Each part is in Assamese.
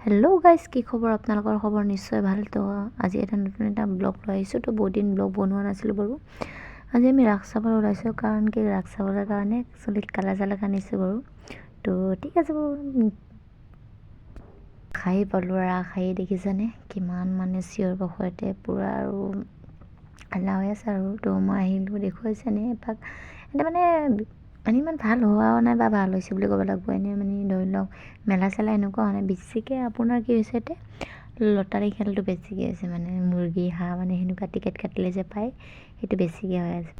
হেল্ল' গাইজ, কি খবৰ? আপোনালোকৰ খবৰ নিশ্চয় ভাল। তো আজি এটা নতুন এটা ব্লগ লৈ আহিছোঁ। তো বহুত দিন ব্লগ বনোৱা নাছিলোঁ বাৰু। আজি আমি ৰাস চাবলৈ ওলাইছোঁ, কাৰণ কি ৰাস চাবলৈ কাৰণে একচুৱেলি কালা চালাক আনিছোঁ বাৰু। তো ঠিক আছে বাৰু, খাই পালোঁ। ৰাস খাই দেখিছেনে কিমান মানে চিঞৰ বাখৰতে পূৰা আৰু হাল্লা হৈ আছে আৰু। তো মই আহিলোঁ, দেখুৱাইছেনে এপাক এতিয়া মানে ইমান ভাল হোৱাও নাই বা ভাল হৈছে বুলি ক'ব লাগিব। এনেই মানে ধৰি লওক মেলা চেলা এনেকুৱা হোৱা নাই। বেছিকৈ আপোনাৰ কি হৈছে এতিয়া লটাৰী খেলটো বেছিকৈ হৈছে, মানে মুৰ্গী হাঁহ মানে সেনেকুৱা টিকেট কাটিলে যে পায়, সেইটো বেছিকৈ হৈ আছে।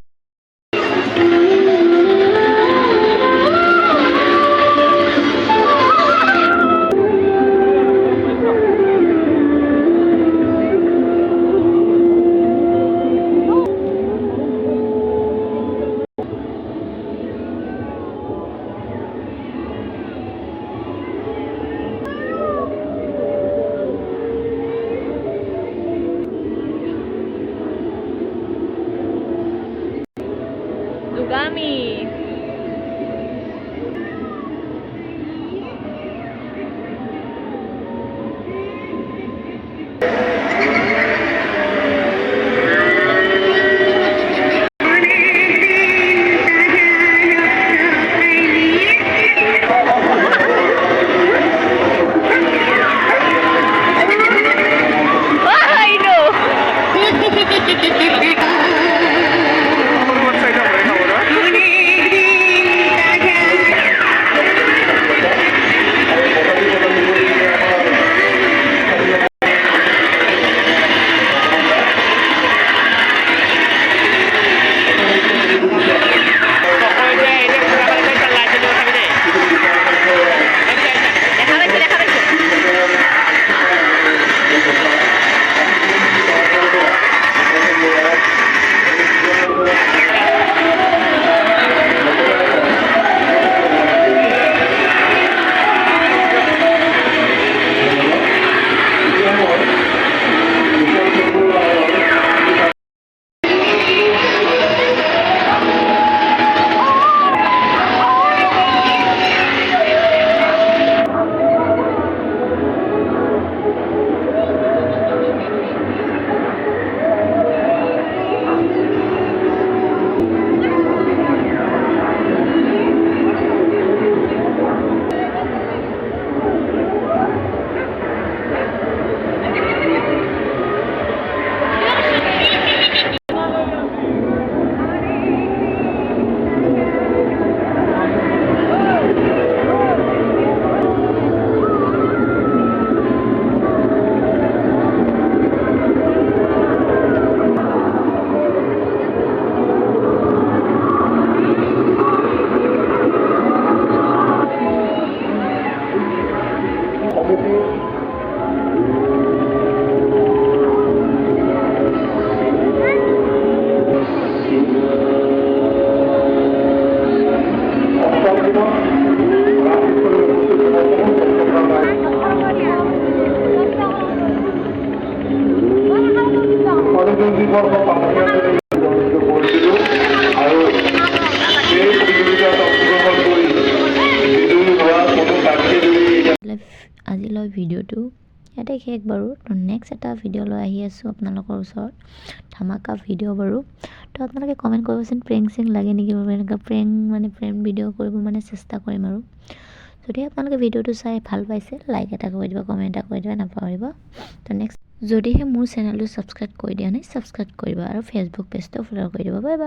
Yugami. আজিলৈ ভিডিঅ'টো ইয়াতে শেষ বাৰু। তো নেক্সট এটা ভিডিঅ' লৈ আহি আছোঁ আপোনালোকৰ ওচৰত, ধামাকা ভিডিঅ' বাৰু। তো আপোনালোকে কমেণ্ট কৰিবচোন প্ৰেংক চেংক লাগে নেকি বাৰু, এনেকুৱা প্ৰেংক ভিডিঅ' কৰিব মানে চেষ্টা কৰিম আৰু। যদি আপোনালোকে ভিডিঅ'টো চাই ভাল পাইছে, লাইক এটা কৰি দিব, কমেণ্ট এটা কৰি দিব নাপাহৰিব। তো নেক্সট, যদিহে মোৰ চেনেলটো ছাবস্ক্ৰাইব কৰি দিয়া নাই, ছাবস্ক্ৰাইব কৰিব আৰু ফেচবুক পেজটো ফ'ল' কৰি দিব। Bye bye.